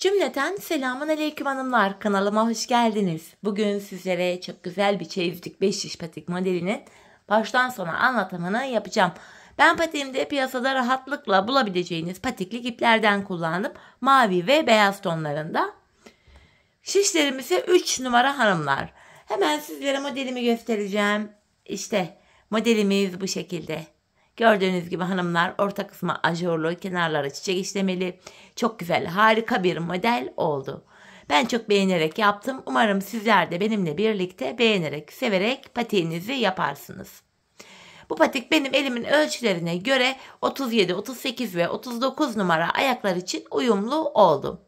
Cümleten selamun aleyküm hanımlar, kanalıma hoş geldiniz. Bugün sizlere çok güzel bir çeyizlik 5 şiş patik modelinin baştan sona anlatımını yapacağım. Ben patiğimde piyasada rahatlıkla bulabileceğiniz patiklik iplerden kullandım. Mavi ve beyaz tonlarında. Şişlerimiz ise 3 numara hanımlar. Hemen sizlere modelimi göstereceğim. İşte modelimiz bu şekilde. Gördüğünüz gibi hanımlar, orta kısmı ajurlu, kenarları çiçek işlemeli. Çok güzel, harika bir model oldu. Ben çok beğenerek yaptım. Umarım sizler de benimle birlikte beğenerek, severek patiğinizi yaparsınız. Bu patik benim elimin ölçülerine göre 37, 38 ve 39 numara ayaklar için uyumlu oldu.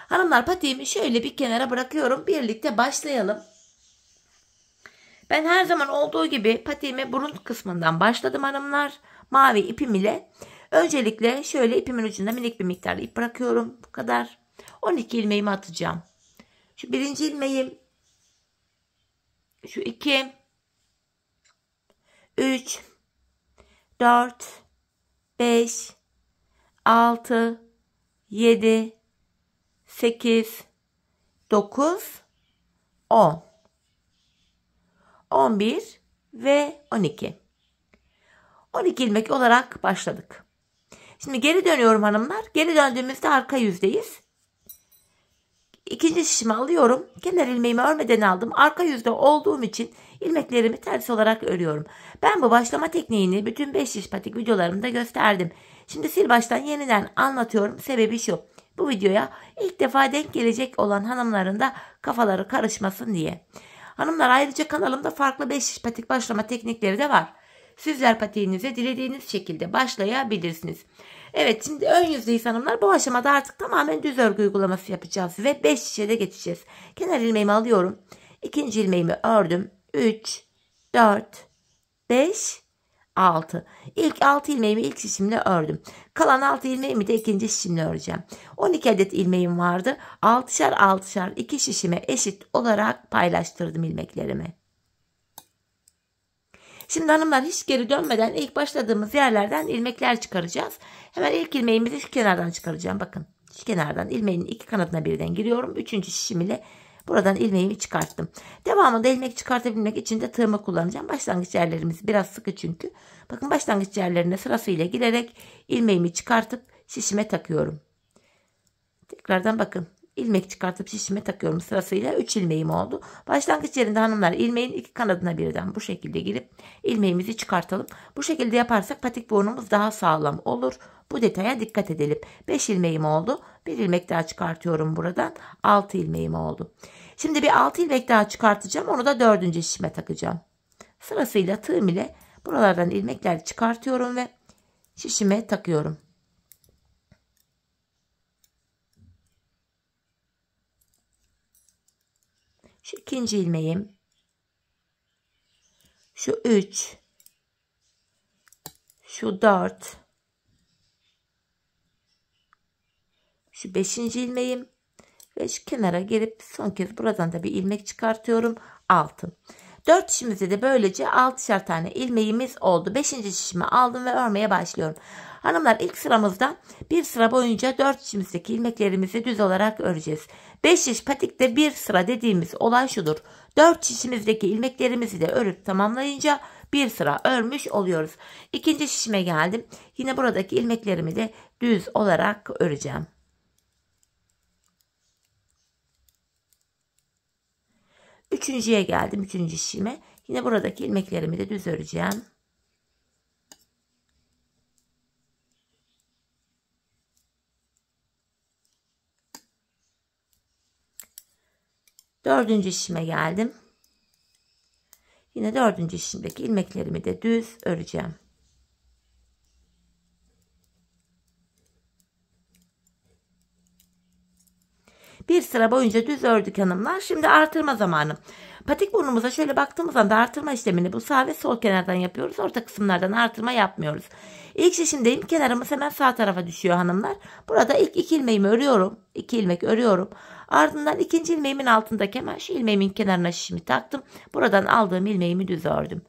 Hanımlar, patiğimi şöyle bir kenara bırakıyorum. Birlikte başlayalım. Ben her zaman olduğu gibi patiğime burun kısmından başladım hanımlar. Mavi ipim ile. Öncelikle şöyle ipimin ucunda minik bir miktarda ip bırakıyorum. Bu kadar. 12 ilmeğimi atacağım. Şu birinci ilmeğim. Şu 2. 3. 4. 5. 6. 7. 8. 9. 10. 11 ve 12. 12 ilmek olarak başladık. Şimdi geri dönüyorum hanımlar. Geri döndüğümüzde arka yüzdeyiz. İkinci şişimi alıyorum. Kenar ilmeğimi örmeden aldım. Arka yüzde olduğum için ilmeklerimi ters olarak örüyorum. Ben bu başlama tekniğini bütün 5 şiş patik videolarımda gösterdim. Şimdi sil baştan yeniden anlatıyorum. Sebebi şu. Bu videoya ilk defa denk gelecek olan hanımların da kafaları karışmasın diye. Hanımlar, ayrıca kanalımda farklı 5 şiş patik başlama teknikleri de var. Sizler patiğinize dilediğiniz şekilde başlayabilirsiniz. Evet, şimdi ön yüzdeyiz hanımlar. Bu aşamada artık tamamen düz örgü uygulaması yapacağız ve 5 şişe de geçeceğiz. Kenar ilmeğimi alıyorum. İkinci ilmeğimi ördüm. 3, 4, 5, 6. İlk 6 ilmeğimi ilk şişimle ördüm. Kalan 6 ilmeğimi de ikinci şişimle öreceğim. 12 adet ilmeğim vardı. 6'şar 6'şar 2 şişime eşit olarak paylaştırdım ilmeklerimi. Şimdi hanımlar, hiç geri dönmeden ilk başladığımız yerlerden ilmekler çıkaracağız. Hemen ilk ilmeğimizi şu kenardan çıkaracağım. Bakın, şu kenardan ilmeğin iki kanadına birden giriyorum. Üçüncü şişim ile buradan ilmeğimi çıkarttım. Devamında ilmek çıkartabilmek için de tığımı kullanacağım. Başlangıç yerlerimiz biraz sıkı çünkü. Bakın, başlangıç yerlerine sırasıyla girerek ilmeğimi çıkartıp şişime takıyorum. Tekrardan bakın, ilmek çıkartıp şişime takıyorum sırasıyla. 3 ilmeğim oldu. Başlangıç yerinde hanımlar ilmeğin iki kanadına birden bu şekilde girip ilmeğimizi çıkartalım. Bu şekilde yaparsak patik burnumuz daha sağlam olur. Bu detaya dikkat edelim. 5 ilmeğim oldu. Bir ilmek daha çıkartıyorum buradan. 6 ilmeğim oldu. Şimdi bir 6 ilmek daha çıkartacağım. Onu da 4. şişime takacağım. Sırasıyla tığım ile buralardan ilmekler çıkartıyorum ve şişime takıyorum. Şu ikinci ilmeğim, şu 3, şu 4, şu 5. ilmeğim ve şu kenara gelip son kez buradan da bir ilmek çıkartıyorum. 6. 4 şişimizde de böylece 6'şar tane ilmeğimiz oldu. 5. şişimi aldım ve örmeye başlıyorum. Hanımlar, ilk sıramızda bir sıra boyunca 4 şişimizdeki ilmeklerimizi düz olarak öreceğiz. 5 şiş patikte bir sıra dediğimiz olay şudur. 4 şişimizdeki ilmeklerimizi de örüp tamamlayınca bir sıra örmüş oluyoruz. İkinci şişime geldim. Yine buradaki ilmeklerimi de düz olarak öreceğim. Üçüncüye geldim. 3. şişime. Yine buradaki ilmeklerimi de düz öreceğim. Dördüncü şişime geldim. Yine 4. şişimdeki ilmeklerimi de düz öreceğim. Bir sıra boyunca düz ördük hanımlar. Şimdi artırma zamanı. Patik burnumuza şöyle baktığımız anda artırma işlemini bu sağ ve sol kenardan yapıyoruz. Orta kısımlardan artırma yapmıyoruz. İlk şişimdeyim. Kenarımız hemen sağ tarafa düşüyor hanımlar. Burada ilk 2 ilmeğimi örüyorum. 2 ilmek örüyorum. Ardından ikinci ilmeğimin altındaki hemen şu ilmeğimin kenarına şişimi taktım. Buradan aldığım ilmeğimi düz ördüm.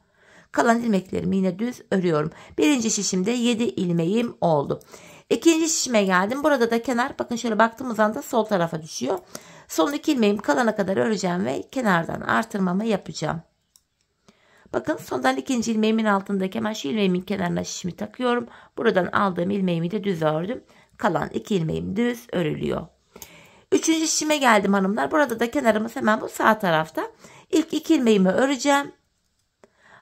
Kalan ilmeklerimi yine düz örüyorum. Birinci şişimde 7 ilmeğim oldu. İkinci şişime geldim. Burada da kenar, bakın şöyle baktığımız anda sol tarafa düşüyor. Son 2 ilmeğim kalana kadar öreceğim ve kenardan artırmamı yapacağım. Bakın sondan ikinci ilmeğimin altındaki hemen şu ilmeğimin kenarına şişimi takıyorum. Buradan aldığım ilmeğimi de düz ördüm. Kalan 2 ilmeğim düz örülüyor. Üçüncü şişime geldim hanımlar. Burada da kenarımız hemen bu sağ tarafta. İlk 2 ilmeğimi öreceğim.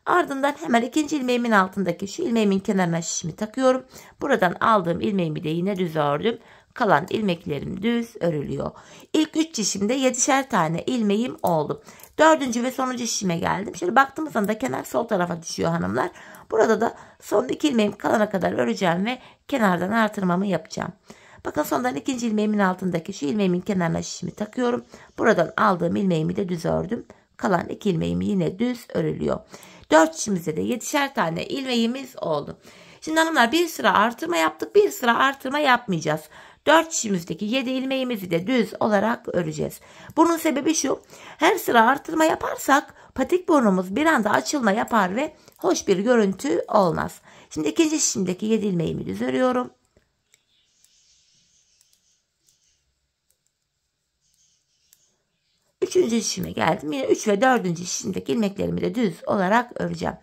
Ardından hemen ikinci ilmeğimin altındaki şu ilmeğimin kenarına şişimi takıyorum. Buradan aldığım ilmeğimi de yine düz ördüm. Kalan ilmeklerim düz örülüyor. İlk 3 şişimde 7'şer tane ilmeğim oldu. Dördüncü ve sonuncu şişime geldim. Şöyle baktığımız anda kenar sol tarafa düşüyor hanımlar. Burada da son 2 ilmeğim kalana kadar öreceğim ve kenardan artırmamı yapacağım. Bakın sondan ikinci ilmeğimin altındaki şu ilmeğimin kenarına şişimi takıyorum. Buradan aldığım ilmeğimi de düz ördüm. Kalan 2 ilmeğim yine düz örülüyor. 4 şişimizde de 7'şer tane ilmeğimiz oldu. Şimdi hanımlar bir sıra artırma yaptık. Bir sıra artırma yapmayacağız. 4 şişimizdeki 7 ilmeğimizi de düz olarak öreceğiz. Bunun sebebi şu. Her sıra artırma yaparsak patik burnumuz bir anda açılma yapar ve hoş bir görüntü olmaz. Şimdi ikinci şişimdeki 7 ilmeğimi düz örüyorum. Üçüncü şişime geldim. Yine 3 ve 4. şişimdeki ilmeklerimi de düz olarak öreceğim.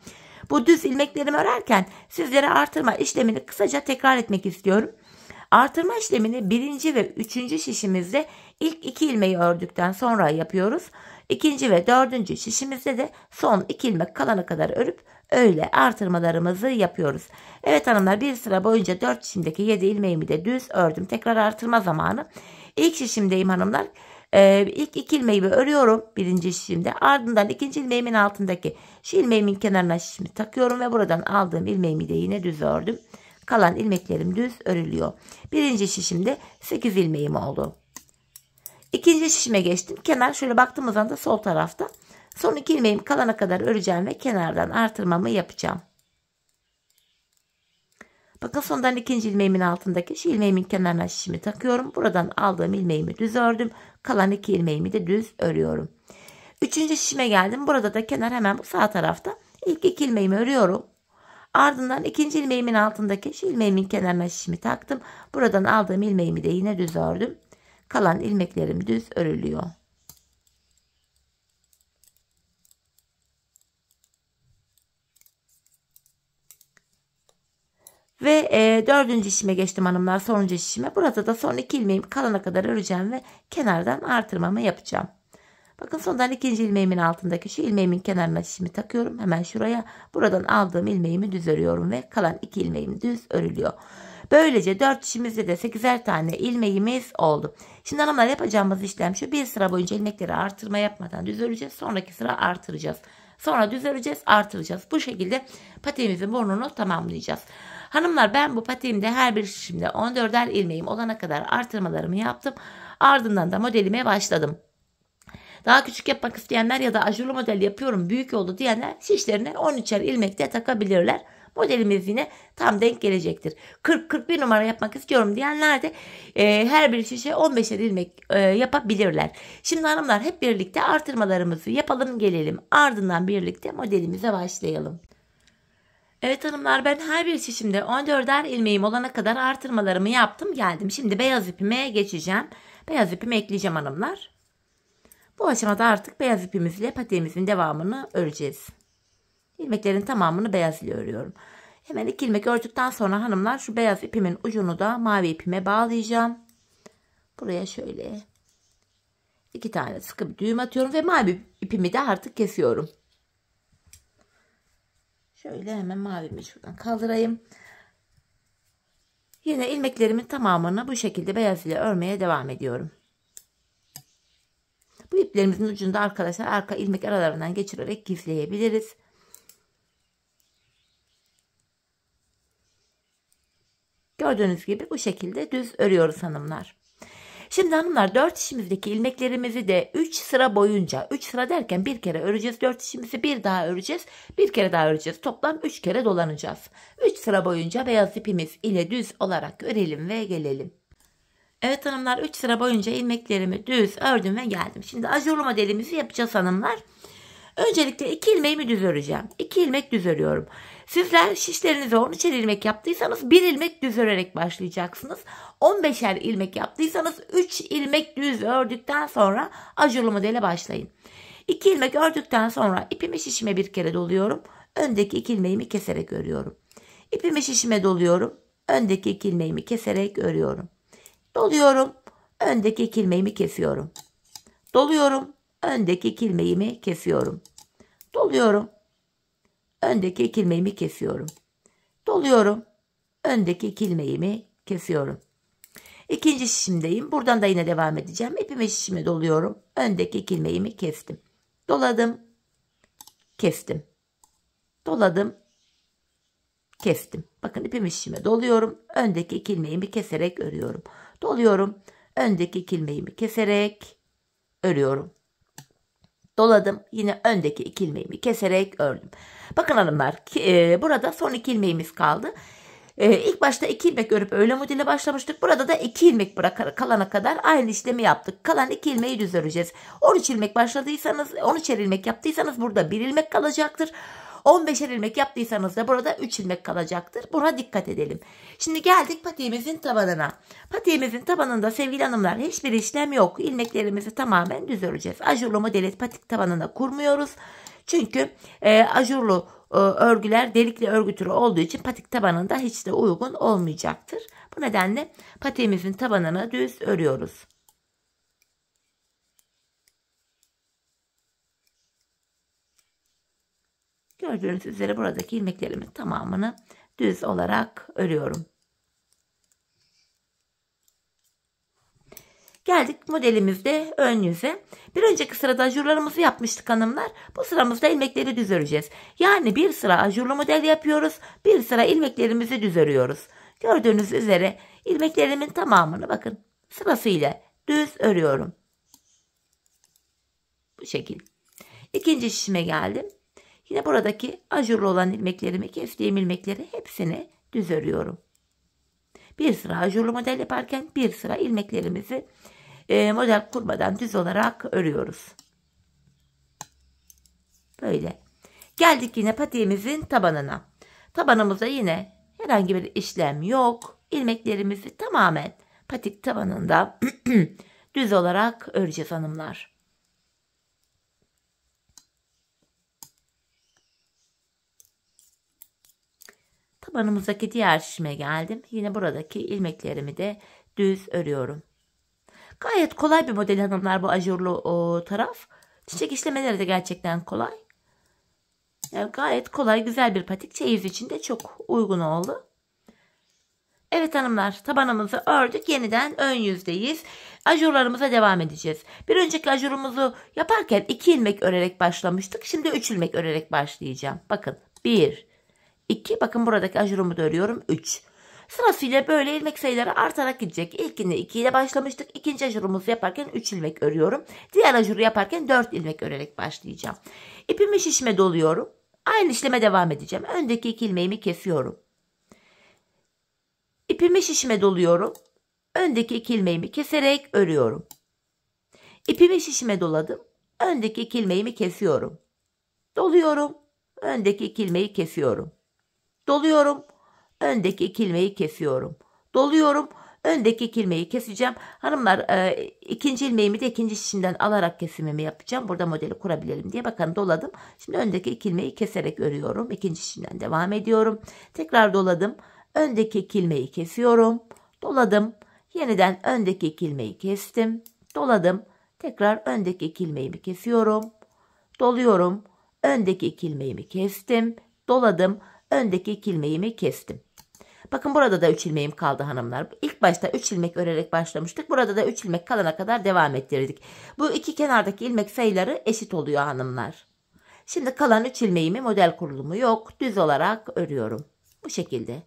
Bu düz ilmeklerimi örerken sizlere artırma işlemini kısaca tekrar etmek istiyorum. Artırma işlemini 1. ve 3. şişimizde ilk 2 ilmeği ördükten sonra yapıyoruz. 2. ve 4. şişimizde de son 2 ilmek kalana kadar örüp öyle artırmalarımızı yapıyoruz. Evet hanımlar, bir sıra boyunca 4 şişimdeki 7 ilmeğimi de düz ördüm. Tekrar artırma zamanı. İlk şişimdeyim hanımlar. İlk 2 ilmeğimi örüyorum birinci şişimde. Ardından ikinci ilmeğimin altındaki şu ilmeğimin kenarına şişimi takıyorum ve buradan aldığım ilmeğimi de yine düz ördüm. Kalan ilmeklerim düz örülüyor. Birinci şişimde 8 ilmeğim oldu. İkinci şişime geçtim. Kenar şöyle baktığımız anda sol tarafta. Son 2 ilmeğim kalana kadar öreceğim ve kenardan artırmamı yapacağım. Bakın sondan ikinci ilmeğimin altındaki şu ilmeğimin kenarına şişimi takıyorum. Buradan aldığım ilmeğimi düz ördüm. Kalan 2 ilmeğimi de düz örüyorum. Üçüncü şişime geldim. Burada da kenar hemen bu sağ tarafta. İlk 2 ilmeğimi örüyorum. Ardından ikinci ilmeğimin altındaki şu ilmeğimin kenarına şişimi taktım. Buradan aldığım ilmeğimi de yine düz ördüm. Kalan ilmeklerim düz örülüyor. Ve 4. şişime geçtim hanımlar, sonuncu şişime. Burada da son 2 ilmeğim kalana kadar öreceğim ve kenardan artırmamı yapacağım. Bakın sondan ikinci ilmeğimin altındaki şu ilmeğimin kenarına şişimi takıyorum. Hemen şuraya. Buradan aldığım ilmeğimi düz örüyorum ve kalan 2 ilmeğim düz örülüyor. Böylece 4 şişimizde de 8'er tane ilmeğimiz oldu. Şimdi hanımlar, yapacağımız işlem şu. Bir sıra boyunca ilmekleri artırma yapmadan düz öreceğiz. Sonraki sıra artıracağız. Sonra düz öreceğiz, artıracağız. Bu şekilde patiğimizin burnunu tamamlayacağız. Hanımlar, ben bu patiğimde her bir şişimde 14'er ilmeğim olana kadar artırmalarımı yaptım. Ardından da modelime başladım. Daha küçük yapmak isteyenler ya da ajurlu model yapıyorum büyük oldu diyenler şişlerine 13'er ilmek de takabilirler. Modelimiz yine tam denk gelecektir. 40-41 numara yapmak istiyorum diyenler de her bir şişe 15'er ilmek yapabilirler. Şimdi hanımlar, hep birlikte artırmalarımızı yapalım gelelim. Ardından birlikte modelimize başlayalım. Evet hanımlar, ben her bir şişimde 14'er ilmeğim olana kadar artırmalarımı yaptım geldim. Şimdi beyaz ipime geçeceğim. Beyaz ipimi ekleyeceğim hanımlar. Bu aşamada artık beyaz ipimizle patiğimizin devamını öreceğiz. İlmeklerin tamamını beyaz ile örüyorum. Hemen 2 ilmek ördükten sonra hanımlar, şu beyaz ipimin ucunu da mavi ipime bağlayacağım. Buraya şöyle 2 tane sıkı bir düğüm atıyorum ve mavi ipimi de artık kesiyorum. Şöyle hemen mavimi şuradan kaldırayım. Yine ilmeklerimin tamamını bu şekilde beyaz ile örmeye devam ediyorum. Bu iplerimizin ucunda arkadaşlar arka ilmek aralarından geçirerek gizleyebiliriz. Gördüğünüz gibi bu şekilde düz örüyoruz hanımlar. Şimdi hanımlar, 4 şişimizdeki ilmeklerimizi de 3 sıra boyunca, 3 sıra derken bir kere öreceğiz. 4 şişimizi bir daha öreceğiz. Bir kere daha öreceğiz. Toplam 3 kere dolanacağız. 3 sıra boyunca beyaz ipimiz ile düz olarak örelim ve gelelim. Evet hanımlar, 3 sıra boyunca ilmeklerimi düz ördüm ve geldim. Şimdi ajurlu modelimizi yapacağız hanımlar. Öncelikle 2 ilmeğimi düz öreceğim. 2 ilmek düz örüyorum. Sizler şişlerinize 13'er ilmek yaptıysanız 1 ilmek düz örerek başlayacaksınız. 15'er ilmek yaptıysanız 3 ilmek düz ördükten sonra ajurlu modele başlayın. 2 ilmek ördükten sonra ipimi şişime bir kere doluyorum. Öndeki 2 ilmeğimi keserek örüyorum. İpimi şişime doluyorum. Öndeki 2 ilmeğimi keserek örüyorum. Doluyorum. Öndeki 2 ilmeğimi kesiyorum. Doluyorum. Öndeki 2 ilmeğimi kesiyorum. Doluyorum. Öndeki 2 ilmeğimi kesiyorum. Doluyorum. Öndeki 2 ilmeğimi kesiyorum. İkinci şişimdeyim. Buradan da yine devam edeceğim. İpimi şişime doluyorum. Öndeki 2 ilmeğimi kestim. Doladım. Kestim. Doladım. Kestim. Bakın ipimi şişime doluyorum. Öndeki 2 ilmeğimi keserek örüyorum. Doluyorum. Öndeki 2 ilmeğimi keserek örüyorum. Doladım. Yine öndeki 2 ilmeğimi keserek ördüm. Bakın hanımlar, burada son 2 ilmeğimiz kaldı. İlk başta 2 ilmek örüp öyle modele başlamıştık. Burada da 2 ilmek bırakarak kalana kadar aynı işlemi yaptık. Kalan 2 ilmeği düz öreceğiz. 13 ilmek başladıysanız, 13'er ilmek yaptıysanız burada 1 ilmek kalacaktır. 15'er ilmek yaptıysanız da burada 3 ilmek kalacaktır. Buna dikkat edelim. Şimdi geldik patiğimizin tabanına. Patiğimizin tabanında sevgili hanımlar hiçbir işlem yok. İlmeklerimizi tamamen düz öreceğiz. Ajurlu modeli patik tabanına kurmuyoruz. Çünkü ajurlu örgüler delikli örgü türü olduğu için patik tabanında hiç de uygun olmayacaktır. Bu nedenle patiğimizin tabanını düz örüyoruz. Gördüğünüz üzere buradaki ilmeklerimin tamamını düz olarak örüyorum. Geldik modelimizde ön yüze. Bir önceki sırada ajurlarımızı yapmıştık hanımlar. Bu sıramızda ilmekleri düz öreceğiz. Yani bir sıra ajurlu model yapıyoruz. Bir sıra ilmeklerimizi düz örüyoruz. Gördüğünüz üzere ilmeklerimin tamamını bakın sırasıyla düz örüyorum. Bu şekilde. İkinci şişime geldim. Yine buradaki ajurlu olan ilmeklerimi, kestiğim ilmekleri hepsini düz örüyorum. Bir sıra ajurlu model yaparken bir sıra ilmeklerimizi model kurmadan düz olarak örüyoruz. Böyle. Geldik yine patiğimizin tabanına. Tabanımızda yine herhangi bir işlem yok. İlmeklerimizi tamamen patik tabanında düz olarak öreceğiz hanımlar. Tabanımızdaki diğer şişime geldim. Yine buradaki ilmeklerimi de düz örüyorum. Gayet kolay bir model hanımlar bu ajurlu taraf. Çiçek işlemeleri de gerçekten kolay. Yani gayet kolay, güzel bir patik. Çeyiz için de çok uygun oldu. Evet hanımlar, tabanımızı ördük. Yeniden ön yüzdeyiz. Ajurlarımıza devam edeceğiz. Bir önceki ajurumuzu yaparken 2 ilmek örerek başlamıştık. Şimdi 3 ilmek örerek başlayacağım. Bakın 1, 2. Bakın buradaki ajurumu da örüyorum. 3. Sırasıyla böyle ilmek sayıları artarak gidecek. İlkinde 2 ile başlamıştık. İkinci ajurumuzu yaparken 3 ilmek örüyorum. Diğer ajuru yaparken 4 ilmek örerek başlayacağım. İpimi şişime doluyorum. Aynı işleme devam edeceğim. Öndeki 2 ilmeğimi kesiyorum. İpimi şişime doluyorum. Öndeki 2 ilmeğimi keserek örüyorum. İpimi şişime doladım. Öndeki 2 ilmeğimi kesiyorum. Doluyorum. Öndeki 2 ilmeği kesiyorum. Doluyorum. Öndeki 2 ilmeği kesiyorum. Doluyorum. Öndeki 2 ilmeği keseceğim. Hanımlar ikinci ilmeğimi de ikinci şişimden alarak kesimimi yapacağım. Burada modeli kurabilelim diye. Bakın doladım. Şimdi öndeki 2 ilmeği keserek örüyorum. İkinci şişimden devam ediyorum. Tekrar doladım. Öndeki 2 ilmeği kesiyorum. Doladım. Yeniden öndeki 2 ilmeği kestim. Doladım. Tekrar öndeki 2 ilmeğimi kesiyorum. Doluyorum. Öndeki 2 ilmeğimi kestim. Doladım. Öndeki 2 ilmeğimi kestim. Bakın burada da 3 ilmeğim kaldı hanımlar. İlk başta 3 ilmek örerek başlamıştık. Burada da 3 ilmek kalana kadar devam ettirdik. Bu iki kenardaki ilmek sayıları eşit oluyor hanımlar. Şimdi kalan 3 ilmeğimi model kurulumu yok. Düz olarak örüyorum. Bu şekilde.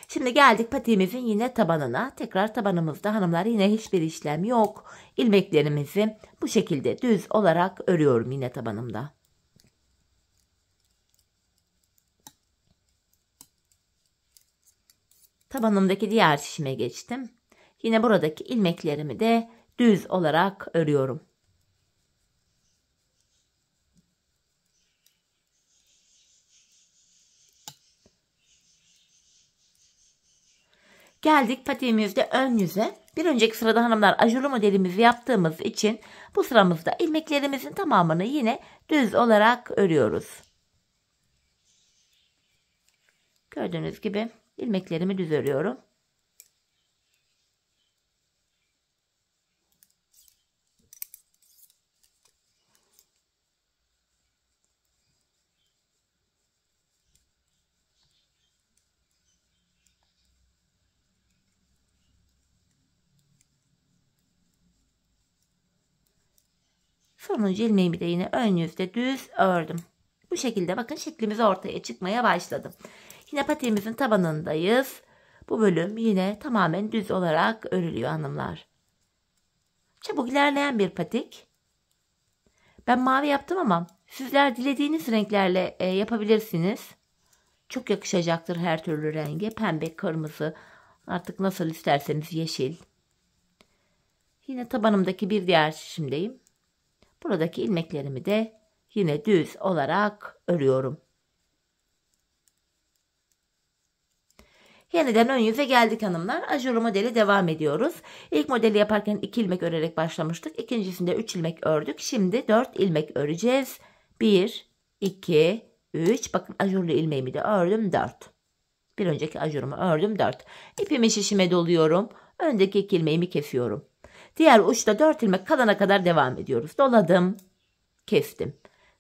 Şimdi geldik patiğimizin yine tabanına. Tekrar tabanımızda hanımlar yine hiçbir işlem yok. İlmeklerimizi bu şekilde düz olarak örüyorum yine tabanımda. Tabanımdaki diğer şişime geçtim. Yine buradaki ilmeklerimi de düz olarak örüyorum. Geldik patiğimizde ön yüze. Bir önceki sırada hanımlar ajurlu modelimizi yaptığımız için bu sıramızda ilmeklerimizin tamamını yine düz olarak örüyoruz. Gördüğünüz gibi ilmeklerimi düz örüyorum. Sonuncu ilmeğimi de yine ön yüzde düz ördüm. Bu şekilde bakın şeklimiz ortaya çıkmaya başladı. Yine patiğimizin tabanındayız. Bu bölüm yine tamamen düz olarak örülüyor hanımlar. Çabuk ilerleyen bir patik. Ben mavi yaptım ama sizler dilediğiniz renklerle yapabilirsiniz. Çok yakışacaktır her türlü renge. Pembe, kırmızı, artık nasıl isterseniz yeşil. Yine tabanımdaki bir diğer şişimdeyim. Buradaki ilmeklerimi de yine düz olarak örüyorum. Yeniden ön yüze geldik hanımlar. Ajurlu modeli devam ediyoruz. İlk modeli yaparken 2 ilmek örerek başlamıştık. İkincisinde 3 ilmek ördük. Şimdi 4 ilmek öreceğiz. 1, 2, 3. Bakın ajurlu ilmeğimi de ördüm 4. Bir önceki ajurumu ördüm 4. İpimi şişime doluyorum. Öndeki 2 ilmeğimi kesiyorum. Diğer uçta 4 ilmek kalana kadar devam ediyoruz. Doladım. Kestim.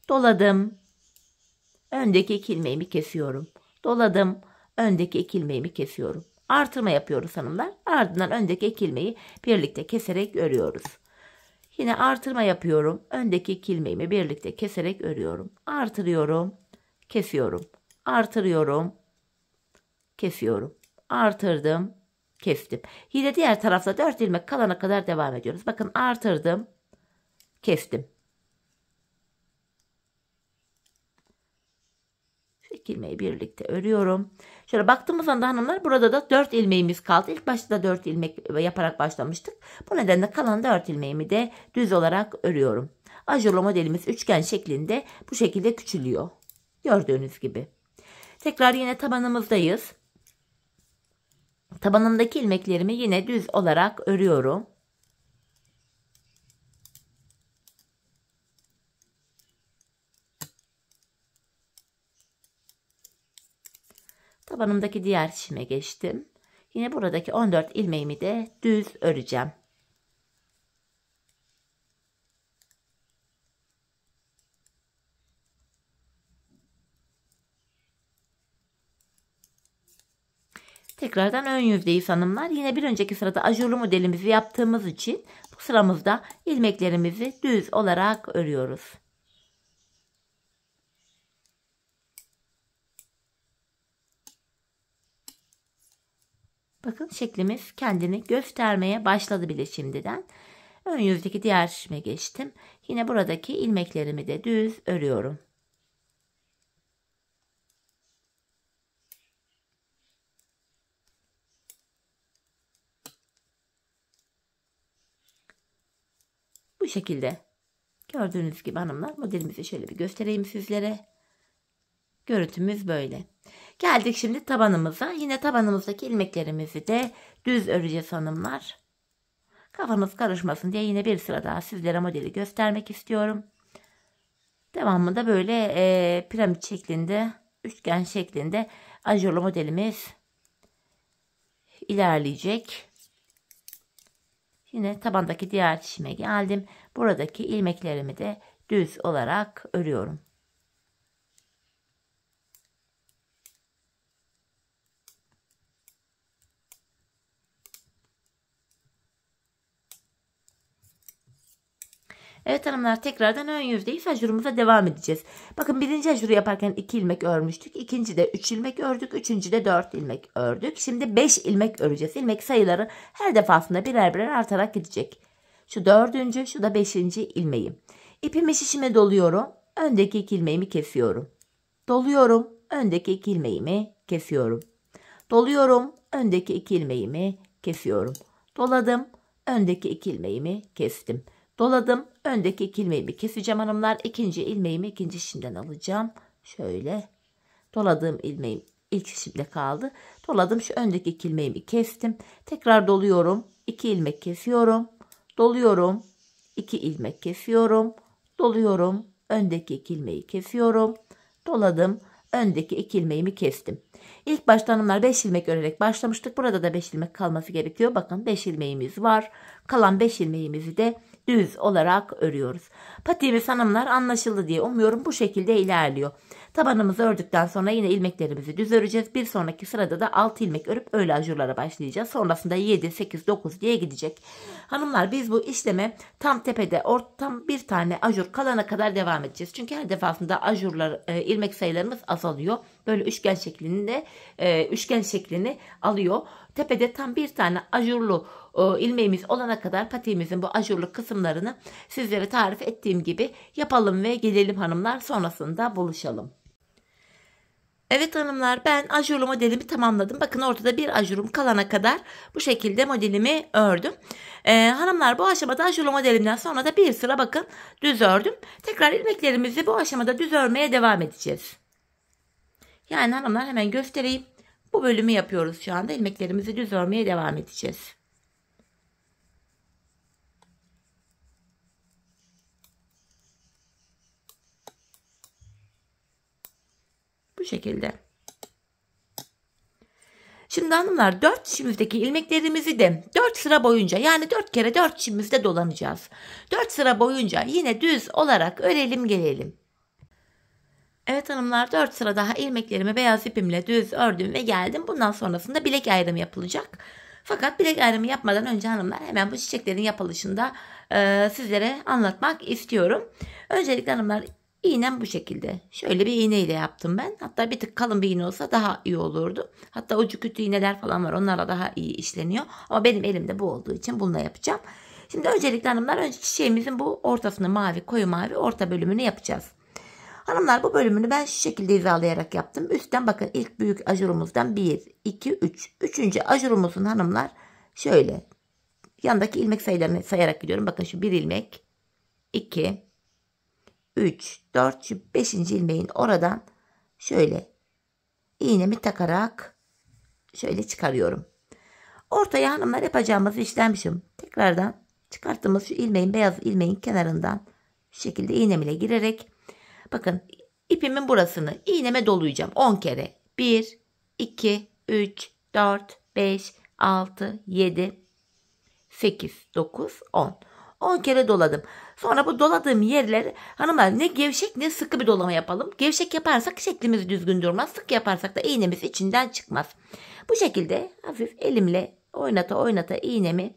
Doladım. Öndeki 2 ilmeğimi kesiyorum. Doladım. Öndeki 2 ilmeğimi kesiyorum. Artırma yapıyoruz hanımlar. Ardından öndeki 2 ilmeği birlikte keserek örüyoruz. Yine artırma yapıyorum. Öndeki 2 ilmeğimi birlikte keserek örüyorum. Artırıyorum. Kesiyorum. Artırıyorum. Kesiyorum. Artırdım. Kestim. Yine diğer tarafta 4 ilmek kalana kadar devam ediyoruz. Bakın artırdım. Kestim. Şu 2 ilmeği birlikte örüyorum. Şöyle baktığımız anda hanımlar burada da 4 ilmeğimiz kaldı. İlk başta da 4 ilmek yaparak başlamıştık. Bu nedenle kalan 4 ilmeğimi de düz olarak örüyorum. Ajurlu modelimiz üçgen şeklinde bu şekilde küçülüyor. Gördüğünüz gibi. Tekrar yine tabanımızdayız. Tabanımdaki ilmeklerimi yine düz olarak örüyorum. Tabanımdaki diğer şişime geçtim. Yine buradaki 14 ilmeğimi de düz öreceğim. Tekrardan ön yüzdeyiz hanımlar. Yine bir önceki sırada ajurlu modelimizi yaptığımız için bu sıramızda ilmeklerimizi düz olarak örüyoruz. Bakın şeklimiz kendini göstermeye başladı bile şimdiden. Ön yüzdeki diğer şişime geçtim. Yine buradaki ilmeklerimi de düz örüyorum. Bu şekilde. Gördüğünüz gibi hanımlar modelimizi şöyle bir göstereyim sizlere. Görüntümüz böyle. Geldik şimdi tabanımıza. Yine tabanımızdaki ilmeklerimizi de düz öreceğiz hanımlar. Kafanız karışmasın diye yine bir sıra daha sizlere modeli göstermek istiyorum. Devamında böyle piramit şeklinde, üçgen şeklinde ajurlu modelimiz ilerleyecek. Yine tabandaki diğer şişime geldim. Buradaki ilmeklerimi de düz olarak örüyorum. Evet hanımlar tekrardan ön yüzdeyiz. Ajurumuza devam edeceğiz. Bakın birinci ajuru yaparken 2 ilmek örmüştük. İkinci de 3 ilmek ördük. Üçüncü de 4 ilmek ördük. Şimdi 5 ilmek öreceğiz. İlmek sayıları her defasında birer birer artarak gidecek. Şu dördüncü, şu da 5. ilmeğim. İpimi şişime doluyorum. Öndeki 2 ilmeğimi kesiyorum. Doluyorum. Öndeki 2 ilmeğimi kesiyorum. Doluyorum. Öndeki 2 ilmeğimi kesiyorum. Doladım. Öndeki 2 ilmeğimi kestim. Doladım. Öndeki 2 ilmeğimi keseceğim hanımlar. İkinci ilmeğimi ikinci şişimden alacağım. Şöyle. Doladığım ilmeğim İlk şişimde kaldı. Doladım. Şu öndeki 2 ilmeğimi kestim. Tekrar doluyorum. 2 ilmek kesiyorum. Doluyorum. 2 ilmek kesiyorum. Doluyorum. Öndeki 2 ilmeği kesiyorum. Doladım. Öndeki 2 ilmeğimi kestim. İlk başta hanımlar 5 ilmek örerek başlamıştık. Burada da 5 ilmek kalması gerekiyor. Bakın 5 ilmeğimiz var. Kalan 5 ilmeğimizi de düz olarak örüyoruz. Patiğimiz hanımlar anlaşıldı diye umuyorum bu şekilde ilerliyor. Tabanımızı ördükten sonra yine ilmeklerimizi düz öreceğiz. Bir sonraki sırada da 6 ilmek örüp öyle ajurlara başlayacağız. Sonrasında 7, 8, 9 diye gidecek. Hanımlar biz bu işleme tam tepede tam bir tane ajur kalana kadar devam edeceğiz. Çünkü her defasında ajurlar ilmek sayılarımız azalıyor. Böyle üçgen şeklinde üçgen şeklini alıyor. Tepede tam bir tane ajurlu ilmeğimiz olana kadar patiğimizin bu ajurlu kısımlarını sizlere tarif ettiğim gibi yapalım ve gelelim hanımlar, sonrasında buluşalım. Evet hanımlar, ben ajurlu modelimi tamamladım. Bakın ortada bir ajurum kalana kadar bu şekilde modelimi ördüm. Hanımlar bu aşamada ajurlu modelimden sonra da bir sıra bakın düz ördüm. Tekrar ilmeklerimizi bu aşamada düz örmeye devam edeceğiz. Yani hanımlar hemen göstereyim. Bu bölümü yapıyoruz şu anda. İlmeklerimizi düz örmeye devam edeceğiz. Bu şekilde. Şimdi hanımlar 4 şişimizdeki ilmeklerimizi de 4 sıra boyunca, yani 4 kere 4 şişimizde dolanacağız. 4 sıra boyunca yine düz olarak örelim gelelim. Evet hanımlar, 4 sıra daha ilmeklerimi beyaz ipimle düz ördüm ve geldim. Bundan sonrasında bilek ayrımı yapılacak. Fakat bilek ayrımı yapmadan önce hanımlar hemen bu çiçeklerin yapılışında sizlere anlatmak istiyorum. Öncelikle hanımlar iğnem bu şekilde. Şöyle bir iğne ile yaptım ben. Hatta bir tık kalın bir iğne olsa daha iyi olurdu. Hatta ucu kötü iğneler falan var. Onlarla daha iyi işleniyor. Ama benim elimde bu olduğu için bununla yapacağım. Şimdi öncelikle hanımlar önce çiçeğimizin bu ortasını mavi, koyu mavi orta bölümünü yapacağız. Hanımlar bu bölümünü ben şu şekilde hizalayarak yaptım. Üstten bakın ilk büyük ajurumuzdan 1, 2, 3. Üçüncü ajurumuzun hanımlar şöyle yandaki ilmek sayılarını sayarak gidiyorum. Bakın şu 1 ilmek, 2, 3, 4, şu 5. ilmeğin oradan şöyle iğnemi takarak şöyle çıkarıyorum. Ortaya hanımlar yapacağımız işlem şu. Tekrardan çıkarttığımız şu ilmeğin, beyaz ilmeğin kenarından şu şekilde iğnem ile girerek bakın ipimin burasını iğneme dolayacağım 10 kere. 1, 2, 3, 4, 5, 6, 7, 8, 9, 10. 10 kere doladım. Sonra bu doladığım yerler hanımlar ne gevşek ne sıkı bir dolama yapalım. Gevşek yaparsak şeklimiz düzgün durmaz. Sık yaparsak da iğnemiz içinden çıkmaz. Bu şekilde hafif elimle oynata oynata iğnemi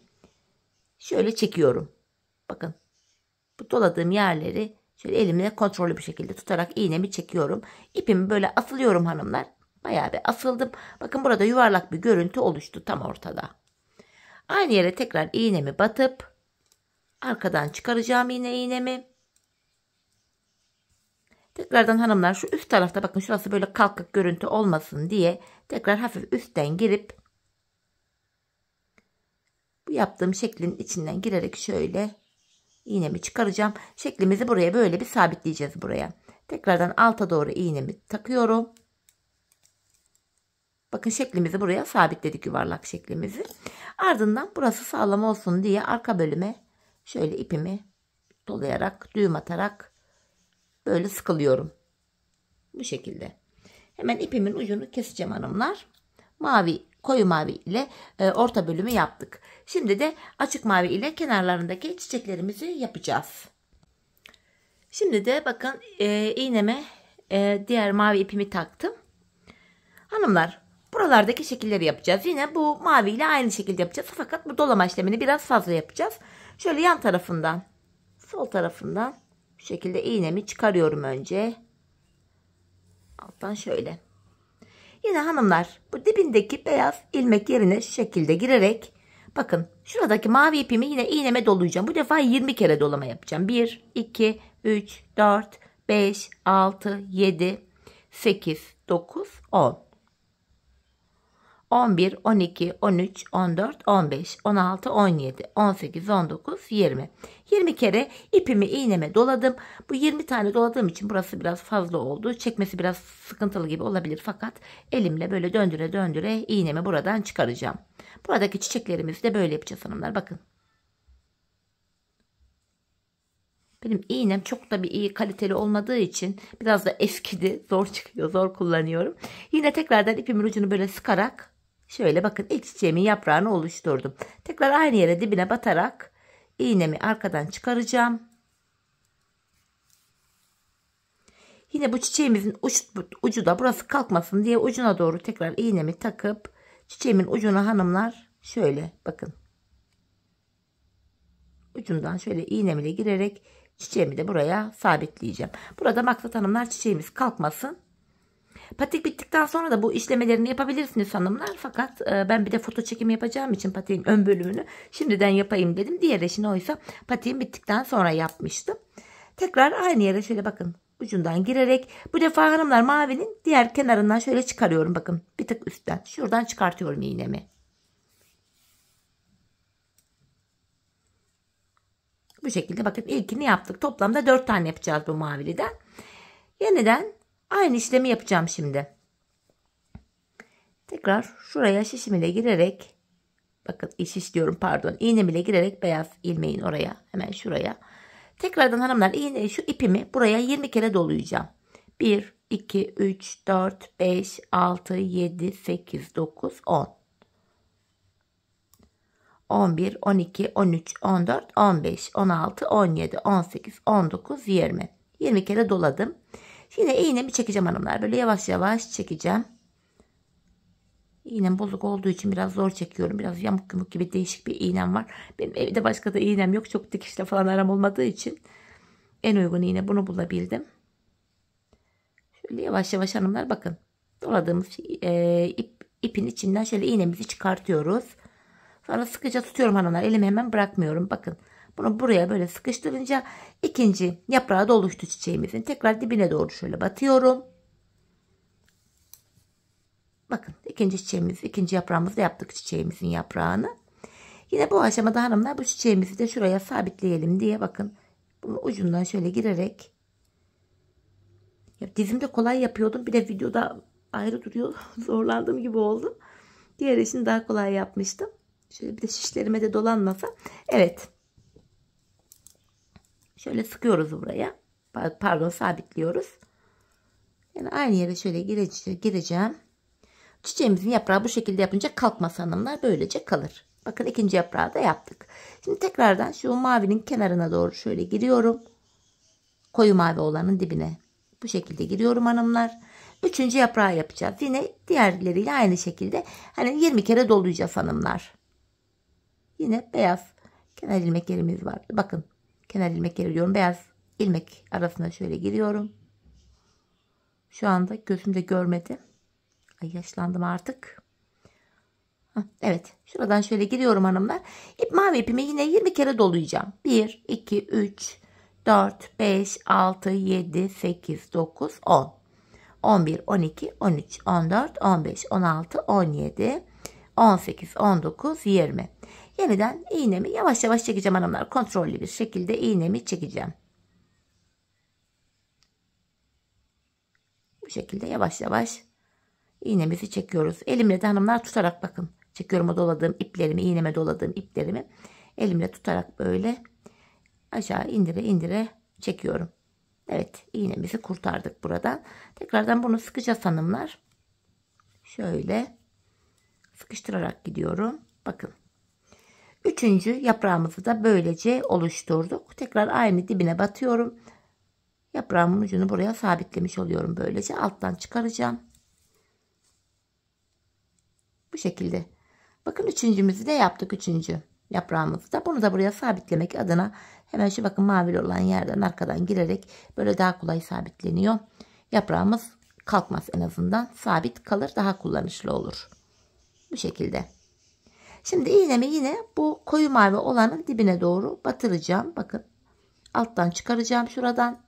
şöyle çekiyorum. Bakın bu doladığım yerleri şöyle elimle kontrollü bir şekilde tutarak iğnemi çekiyorum. İpimi böyle asılıyorum hanımlar. Bayağı bir asıldım. Bakın burada yuvarlak bir görüntü oluştu tam ortada. Aynı yere tekrar iğnemi batıp arkadan çıkaracağım yine iğnemi. Tekrardan hanımlar şu üst tarafta bakın şurası böyle kalkık görüntü olmasın diye tekrar hafif üstten girip bu yaptığım şeklin içinden girerek şöyle iğnemi çıkaracağım. Şeklimizi buraya böyle bir sabitleyeceğiz buraya. Tekrardan alta doğru iğnemi takıyorum. Bakın şeklimizi buraya sabitledik, yuvarlak şeklimizi. Ardından burası sağlam olsun diye arka bölüme şöyle ipimi dolayarak, düğüm atarak böyle sıkılıyorum. Bu şekilde. Hemen ipimin ucunu keseceğim hanımlar. Mavi, koyu mavi ile orta bölümü yaptık. Şimdi de açık mavi ile kenarlarındaki çiçeklerimizi yapacağız. Şimdi de bakın iğneme diğer mavi ipimi taktım. Hanımlar buralardaki şekilleri yapacağız. Yine bu mavi ile aynı şekilde yapacağız. Fakat bu dolama işlemini biraz fazla yapacağız. Şöyle yan tarafından, sol tarafından bu şekilde iğnemi çıkarıyorum önce. Alttan şöyle. Yine hanımlar bu dibindeki beyaz ilmek yerine şu şekilde girerek bakın şuradaki mavi ipimi yine iğneme dolayacağım. Bu defa 20 kere dolama yapacağım. 1, 2, 3, 4, 5, 6, 7, 8, 9, 10. 11, 12, 13, 14, 15, 16, 17, 18, 19, 20. 20 kere ipimi iğneme doladım. Bu 20 tane doladığım için burası biraz fazla oldu. Çekmesi biraz sıkıntılı gibi olabilir. Fakat elimle böyle döndüre döndüre iğnemi buradan çıkaracağım. Buradaki çiçeklerimizi de böyle yapacağız hanımlar. Bakın. Benim iğnem çok da bir iyi kaliteli olmadığı için biraz da eskidi. Zor çıkıyor. Zor kullanıyorum. Yine tekrardan ipimin ucunu böyle sıkarak şöyle bakın ilk çiçeğimin yaprağını oluşturdum. Tekrar aynı yere dibine batarak iğnemi arkadan çıkaracağım. Yine bu çiçeğimizin ucu da burası kalkmasın diye ucuna doğru tekrar iğnemi takıp çiçeğimin ucuna hanımlar şöyle bakın. Ucundan şöyle iğnemle girerek çiçeğimi de buraya sabitleyeceğim. Burada maksat hanımlar çiçeğimiz kalkmasın. Patik bittikten sonra da bu işlemelerini yapabilirsiniz hanımlar. Fakat ben bir de foto çekimi yapacağım için patiğin ön bölümünü şimdiden yapayım dedim. Diğer eşini oysa patiğim bittikten sonra yapmıştım. Tekrar aynı yere şöyle bakın ucundan girerek bu defa hanımlar mavinin diğer kenarından şöyle çıkarıyorum. Bakın bir tık üstten şuradan çıkartıyorum iğnemi. Bu şekilde bakın ilkini yaptık. Toplamda 4 tane yapacağız bu maviliden. Yeniden aynı işlemi yapacağım şimdi. Tekrar şuraya şişim ile girerek bakın şiş diyorum pardon iğnem ile girerek beyaz ilmeğin oraya hemen şuraya. Tekrardan hanımlar iğne şu ipimi buraya 20 kere dolayacağım. 1, 2, 3, 4, 5, 6, 7, 8, 9, 10. 11, 12, 13, 14, 15, 16, 17, 18, 19, 20. 20 kere doladım. Yine iğnemi çekeceğim hanımlar. Böyle yavaş yavaş çekeceğim. İğnem bozuk olduğu için biraz zor çekiyorum. Biraz yamuk yumuk gibi değişik bir iğnem var. Benim evde başka da iğnem yok. Çok dikişle falan aram olmadığı için en uygun iğne bunu bulabildim. Şöyle yavaş yavaş hanımlar bakın. Doladığımız ipin içinden şöyle iğnemizi çıkartıyoruz. Sonra sıkıca tutuyorum hanımlar. Elimi hemen bırakmıyorum. Bakın. Bunu buraya böyle sıkıştırınca ikinci yaprağı da oluştu çiçeğimizin. Tekrar dibine doğru şöyle batıyorum. Bakın ikinci çiçeğimiz, ikinci yaprağımızı da yaptık çiçeğimizin yaprağını. Yine bu aşamada hanımlar bu çiçeğimizi de şuraya sabitleyelim diye bakın. Bunun ucundan şöyle girerek. Ya dizimde kolay yapıyordum. Bir de videoda ayrı duruyor. Zorlandığım gibi oldu. Diğer işini daha kolay yapmıştım. Şöyle bir de şişlerime de dolanmasa. Evet. Şöyle sıkıyoruz buraya. Pardon sabitliyoruz. Yani aynı yere şöyle gireceğim. Çiçeğimizin yaprağı bu şekilde yapınca kalkmaz hanımlar. Böylece kalır. Bakın ikinci yaprağı da yaptık. Şimdi tekrardan şu mavinin kenarına doğru şöyle giriyorum. Koyu mavi olanın dibine. Bu şekilde giriyorum hanımlar. Üçüncü yaprağı yapacağız. Yine diğerleriyle aynı şekilde. Hani 20 kere dolayacağız hanımlar. Yine beyaz kenar ilmek yerimiz vardı. Bakın kenar ilmek yeri diyorum. Beyaz ilmek arasına şöyle giriyorum. Şu anda gözümde görmedi. Ay yaşlandım artık. Evet. Şuradan şöyle giriyorum hanımlar. Mavi ipimi yine 20 kere dolayacağım. 1, 2, 3, 4, 5, 6, 7, 8, 9, 10. 11, 12, 13, 14, 15, 16, 17, 18, 19, 20. Yeniden iğnemi yavaş yavaş çekeceğim hanımlar. Kontrollü bir şekilde iğnemi çekeceğim. Bu şekilde yavaş yavaş iğnemizi çekiyoruz. Elimle de hanımlar tutarak bakın. Çekiyorum o doladığım iplerimi, iğneme doladığım iplerimi. Elimle tutarak böyle aşağı indire indire çekiyorum. Evet iğnemizi kurtardık buradan. Tekrardan bunu sıkacağız hanımlar. Şöyle sıkıştırarak gidiyorum. Bakın. Üçüncü yaprağımızı da böylece oluşturduk. Tekrar aynı dibine batıyorum. Yaprağımın ucunu buraya sabitlemiş oluyorum böylece. Alttan çıkaracağım. Bu şekilde. Bakın üçüncümüzü de yaptık. Üçüncü yaprağımızı da. Bunu da buraya sabitlemek adına hemen şu bakın mavili olan yerden arkadan girerek böyle daha kolay sabitleniyor. Yaprağımız kalkmaz en azından. Sabit kalır. Daha kullanışlı olur. Bu şekilde. Şimdi iğnemi yine bu koyu mavi olanın dibine doğru batıracağım. Bakın. Alttan çıkaracağım şuradan.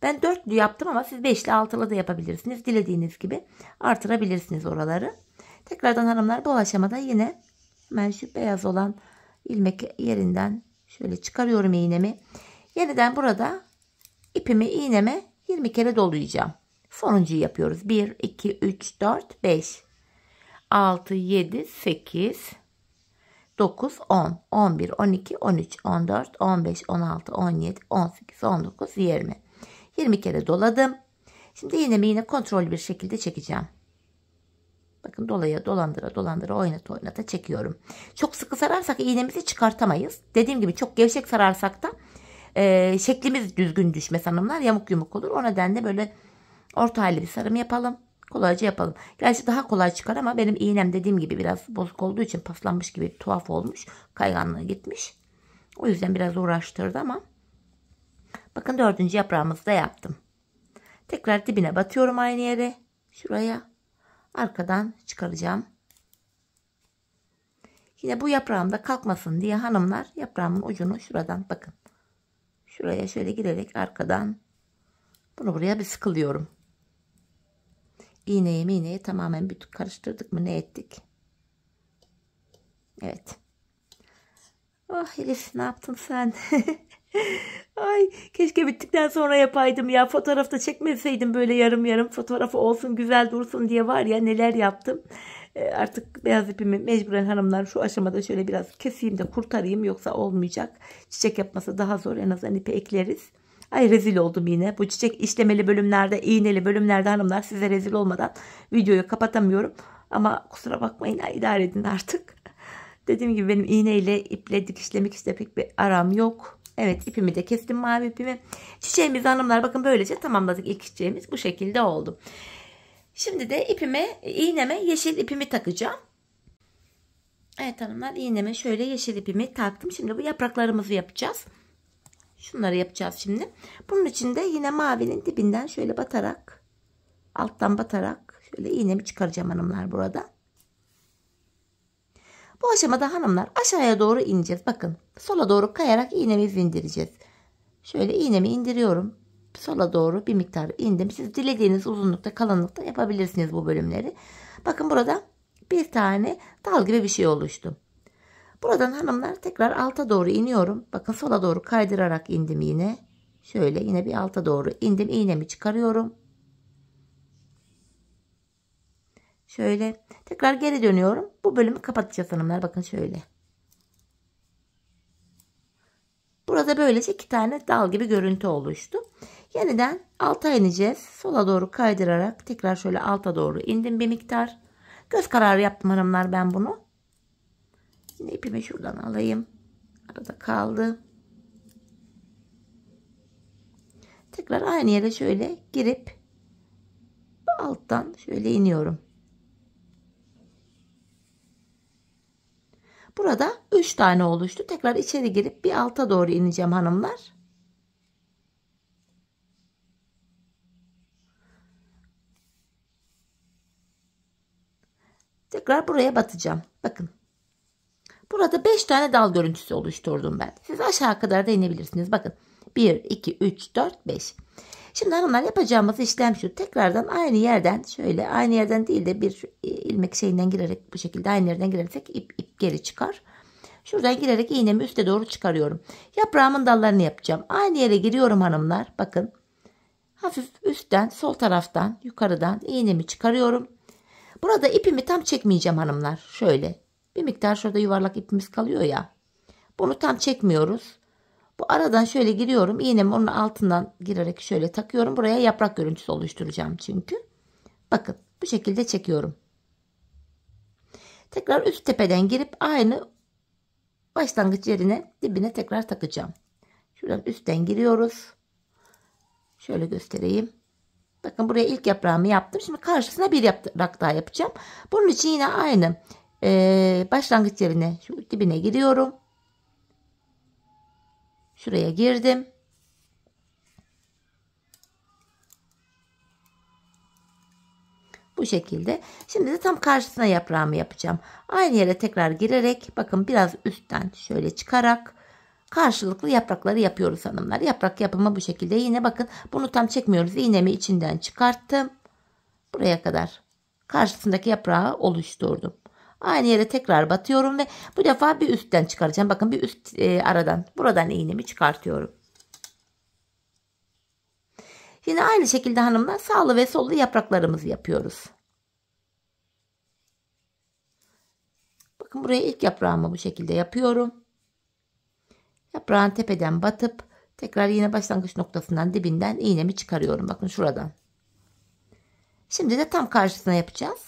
Ben dörtlü yaptım ama siz beşli altılı da yapabilirsiniz. Dilediğiniz gibi artırabilirsiniz oraları. Tekrardan hanımlar bu aşamada yine hemen şu beyaz olan ilmek yerinden şöyle çıkarıyorum iğnemi. Yeniden burada ipimi iğneme 20 kere dolayacağım. Sonuncuyu yapıyoruz. 1, 2, 3, 4, 5, 6, 7, 8, 9, 10, 11, 12, 13, 14, 15, 16, 17, 18, 19, 20. 20 kere doladım. Şimdi iğnemi yine kontrollü bir şekilde çekeceğim. Bakın dolaya dolandıra oynata çekiyorum. Çok sıkı sararsak iğnemizi çıkartamayız. Dediğim gibi çok gevşek sararsak da şeklimiz düzgün düşmez hanımlar. Yamuk yumuk olur. O nedenle böyle orta halli bir sarım yapalım. Kolayca yapalım. Gerçi daha kolay çıkar ama benim iğnem dediğim gibi biraz bozuk olduğu için paslanmış gibi tuhaf olmuş. Kayganlığı gitmiş. O yüzden biraz uğraştırdı ama. Bakın 4. yaprağımızı da yaptım. Tekrar dibine batıyorum aynı yere. Şuraya. Arkadan çıkaracağım. Yine bu yaprağım da kalkmasın diye hanımlar yaprağımın ucunu şuradan bakın. Şuraya şöyle girerek arkadan bunu buraya bir sıkılıyorum. İğneyi tamamen bir karıştırdık mı ne ettik? Evet. Oh Elif ne yaptın sen? Ay keşke bittikten sonra yapaydım ya. Fotoğrafta çekmeseydim böyle yarım yarım fotoğrafı olsun güzel dursun diye var ya neler yaptım. Artık beyaz ipimi mecburen hanımlar şu aşamada şöyle biraz keseyim de kurtarayım yoksa olmayacak. Çiçek yapması daha zor, en azından ipi ekleriz. Ay rezil oldum yine. Bu çiçek işlemeli bölümlerde, iğneli bölümlerde hanımlar size rezil olmadan videoyu kapatamıyorum. Ama kusura bakmayın idare edin artık. Dediğim gibi benim iğneyle iple dikişlemek işte pek bir aram yok. Evet ipimi de kestim, mavi ipimi. Çiçeğimizi hanımlar bakın böylece tamamladık. İlk çiçeğimiz bu şekilde oldu. Şimdi de iğneme yeşil ipimi takacağım. Evet hanımlar iğneme şöyle yeşil ipimi taktım. Şimdi bu yapraklarımızı yapacağız. Şunları yapacağız şimdi. Bunun için de yine mavinin dibinden şöyle batarak, alttan batarak şöyle iğnemi çıkaracağım hanımlar burada. Bu aşamada hanımlar aşağıya doğru ineceğiz. Bakın sola doğru kayarak iğnemizi indireceğiz. Şöyle iğnemi indiriyorum. Sola doğru bir miktar indim. Siz dilediğiniz uzunlukta, kalınlıkta yapabilirsiniz bu bölümleri. Bakın burada bir tane dal gibi bir şey oluştu. Buradan hanımlar tekrar alta doğru iniyorum. Bakın sola doğru kaydırarak indim yine. Şöyle yine bir alta doğru indim. İğnemi çıkarıyorum. Şöyle tekrar geri dönüyorum. Bu bölümü kapatacağız hanımlar. Bakın şöyle. Burada böylece 2 tane dal gibi görüntü oluştu. Yeniden alta ineceğiz. Sola doğru kaydırarak tekrar şöyle alta doğru indim bir miktar. Göz kararı yaptım hanımlar ben bunu. Şimdi ipimi şuradan alayım. Arada kaldı. Tekrar aynı yere şöyle girip alttan şöyle iniyorum. Burada 3 tane oluştu. Tekrar içeri girip bir alta doğru ineceğim hanımlar. Tekrar buraya batacağım. Bakın. Burada 5 tane dal görüntüsü oluşturdum ben. Siz aşağı kadar da inebilirsiniz. Bakın. 1, 2, 3, 4, 5. Şimdi hanımlar yapacağımız işlem şu. Tekrardan aynı yerden şöyle aynı yerden değil de bir ilmek şeyinden girerek bu şekilde aynı yerden girersek ip geri çıkar. Şuradan girerek iğnemi üste doğru çıkarıyorum. Yaprağımın dallarını yapacağım. Aynı yere giriyorum hanımlar. Bakın. Hafif üstten sol taraftan yukarıdan iğnemi çıkarıyorum. Burada ipimi tam çekmeyeceğim hanımlar. Şöyle. Bir miktar şurada yuvarlak ipimiz kalıyor ya. Bunu tam çekmiyoruz. Bu aradan şöyle giriyorum. İğnemi onun altından girerek şöyle takıyorum. Buraya yaprak görüntüsü oluşturacağım çünkü. Bakın bu şekilde çekiyorum. Tekrar üst tepeden girip aynı başlangıç yerine dibine tekrar takacağım. Şuradan üstten giriyoruz. Şöyle göstereyim. Bakın buraya ilk yaprağımı yaptım. Şimdi karşısına bir yaprak daha yapacağım. Bunun için yine aynı başlangıç yerine şu dibine giriyorum. Şuraya girdim. Bu şekilde. Şimdi de tam karşısına yaprağımı yapacağım. Aynı yere tekrar girerek bakın biraz üstten şöyle çıkarak karşılıklı yaprakları yapıyoruz hanımlar. Yaprak yapımı bu şekilde. Yine bakın bunu tam çekmiyoruz. İğnemi içinden çıkarttım. Buraya kadar karşısındaki yaprağı oluşturdum. Aynı yere tekrar batıyorum ve bu defa bir üstten çıkaracağım. Bakın bir üst aradan buradan iğnemi çıkartıyorum. Yine aynı şekilde hanımlar sağlı ve sollu yapraklarımızı yapıyoruz. Bakın buraya ilk yaprağımı bu şekilde yapıyorum. Yaprağın tepeden batıp tekrar yine başlangıç noktasından dibinden iğnemi çıkarıyorum. Bakın şuradan. Şimdi de tam karşısına yapacağız.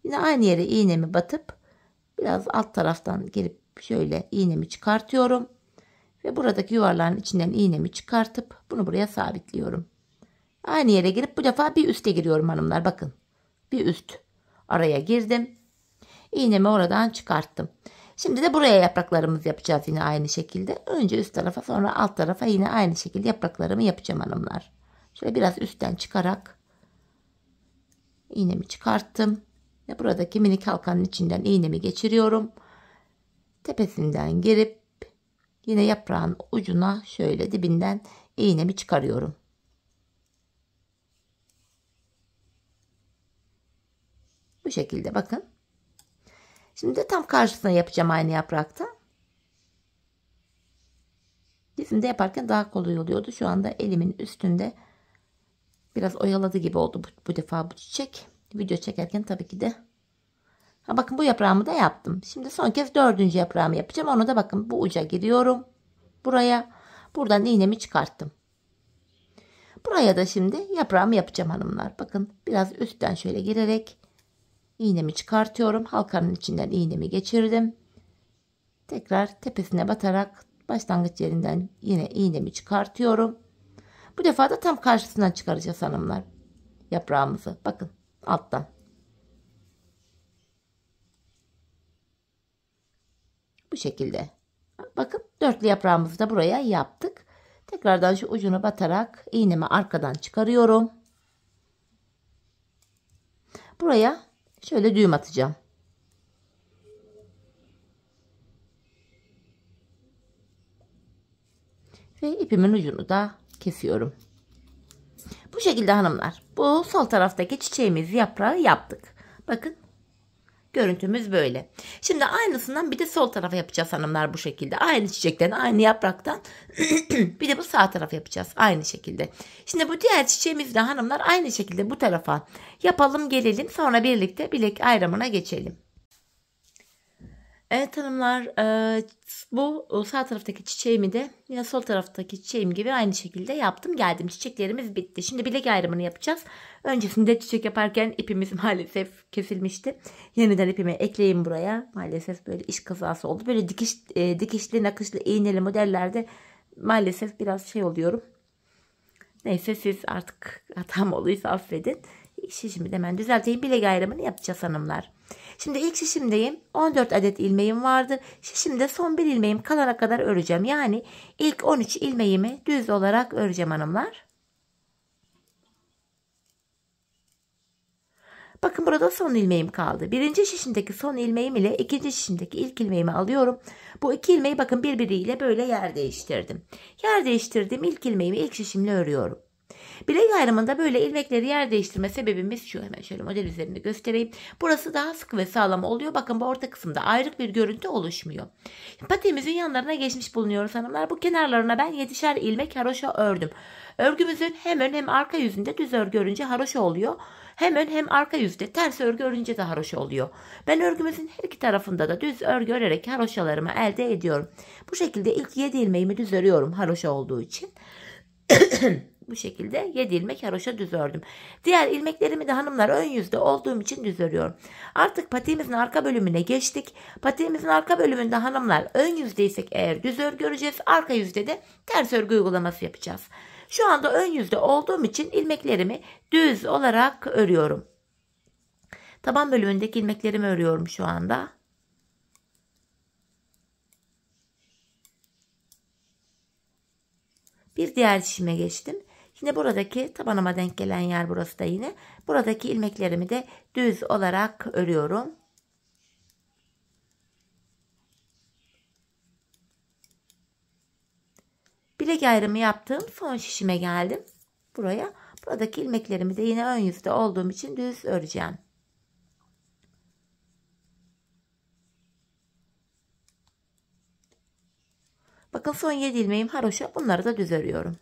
Yine aynı yere iğnemi batıp biraz alt taraftan gelip şöyle iğnemi çıkartıyorum. Ve buradaki yuvarlağın içinden iğnemi çıkartıp bunu buraya sabitliyorum. Aynı yere girip bu defa bir üste giriyorum hanımlar. Bakın bir üst araya girdim. İğnemi oradan çıkarttım. Şimdi de buraya yapraklarımızı yapacağız yine aynı şekilde. Önce üst tarafa sonra alt tarafa yine aynı şekilde yapraklarımı yapacağım hanımlar. Şöyle biraz üstten çıkarak iğnemi çıkarttım. Ve buradaki minik halkanın içinden iğnemi geçiriyorum. Tepesinden girip yine yaprağın ucuna şöyle dibinden iğnemi çıkarıyorum. Bu şekilde bakın. Şimdi de tam karşısına yapacağım aynı yaprakta. Dizimde yaparken daha kolay oluyordu. Şu anda elimin üstünde biraz oyaladı gibi oldu bu defa bu çiçek. Video çekerken tabii ki de. Bakın bu yaprağımı da yaptım. Şimdi son kez 4. yaprağımı yapacağım. Onu da bakın bu uca giriyorum. Buraya. Buradan iğnemi çıkarttım. Buraya da şimdi yaprağımı yapacağım hanımlar. Bakın biraz üstten şöyle girerek iğnemi çıkartıyorum. Halkanın içinden iğnemi geçirdim. Tekrar tepesine batarak başlangıç yerinden yine iğnemi çıkartıyorum. Bu defa da tam karşısından çıkaracağız hanımlar. Yaprağımızı. Bakın alttan. Bu şekilde. Bakın dörtlü yaprağımızı da buraya yaptık. Tekrardan şu ucunu batarak iğnemi arkadan çıkarıyorum. Buraya şöyle düğüm atacağım. Ve ipimin ucunu da kesiyorum. Bu şekilde hanımlar. Bu sol taraftaki çiçeğimiz yaprağı yaptık. Bakın. Görüntümüz böyle. Şimdi aynısından bir de sol tarafa yapacağız hanımlar bu şekilde. Aynı çiçekten, aynı yapraktan bir de bu sağ tarafa yapacağız aynı şekilde. Şimdi bu diğer çiçeğimizi de hanımlar aynı şekilde bu tarafa yapalım gelelim. Sonra birlikte bilek ayrımına geçelim. Evet hanımlar, bu sağ taraftaki çiçeğimi de yine sol taraftaki çiçeğim gibi aynı şekilde yaptım geldim. Çiçeklerimiz bitti. Şimdi bilek ayrımını yapacağız. Öncesinde çiçek yaparken ipimiz maalesef kesilmişti. Yeniden ipimi ekleyeyim buraya. Maalesef böyle iş kazası oldu. Böyle dikişli nakışlı iğneli modellerde maalesef biraz şey oluyorum. Neyse siz artık hatam olduysa affedin. Şişimi de hemen düzelteyim. Bilek ayrımını yapacağız hanımlar. Şimdi ilk şişimdeyim. 14 adet ilmeğim vardı. Şişimde son bir ilmeğim kalana kadar öreceğim. Yani ilk 13 ilmeğimi düz olarak öreceğim hanımlar. Bakın burada son ilmeğim kaldı. Birinci şişimdeki son ilmeğim ile ikinci şişimdeki ilk ilmeğimi alıyorum. Bu iki ilmeği bakın birbiriyle böyle yer değiştirdim. Yer değiştirdiğim ilk ilmeğimi ilk şişimle örüyorum. Bilek ayrımında böyle ilmekleri yer değiştirme sebebimiz şu. Hemen şöyle model üzerinde göstereyim. Burası daha sıkı ve sağlam oluyor. Bakın bu orta kısımda ayrık bir görüntü oluşmuyor. Patiğimizin yanlarına geçmiş bulunuyoruz hanımlar. Bu kenarlarına ben 7'şer ilmek haroşa ördüm. Örgümüzün hem ön hem arka yüzünde düz örgü örünce haroşa oluyor. Hem ön hem arka yüzde ters örgü örünce de haroşa oluyor. Ben örgümüzün her iki tarafında da düz örgü örerek haroşalarımı elde ediyorum. Bu şekilde ilk 7 ilmeğimi düz örüyorum haroşa olduğu için. Bu şekilde 7 ilmek haroşa düz ördüm. Diğer ilmeklerimi de hanımlar ön yüzde olduğum için düz örüyorum. Artık patiğimizin arka bölümüne geçtik. Patiğimizin arka bölümünde hanımlar ön yüzdeysek eğer düz örgü öreceğiz. Arka yüzde de ters örgü uygulaması yapacağız. Şu anda ön yüzde olduğum için ilmeklerimi düz olarak örüyorum. Taban bölümündeki ilmeklerimi örüyorum şu anda. Bir diğer şişime geçtim. Yine buradaki tabanıma denk gelen yer burası da yine. Buradaki ilmeklerimi de düz olarak örüyorum. Bilek ayrımı yaptığım son şişime geldim. Buraya. Buradaki ilmeklerimi de yine ön yüzde olduğum için düz öreceğim. Bakın son 7 ilmeğim haroşa, bunları da düz örüyorum.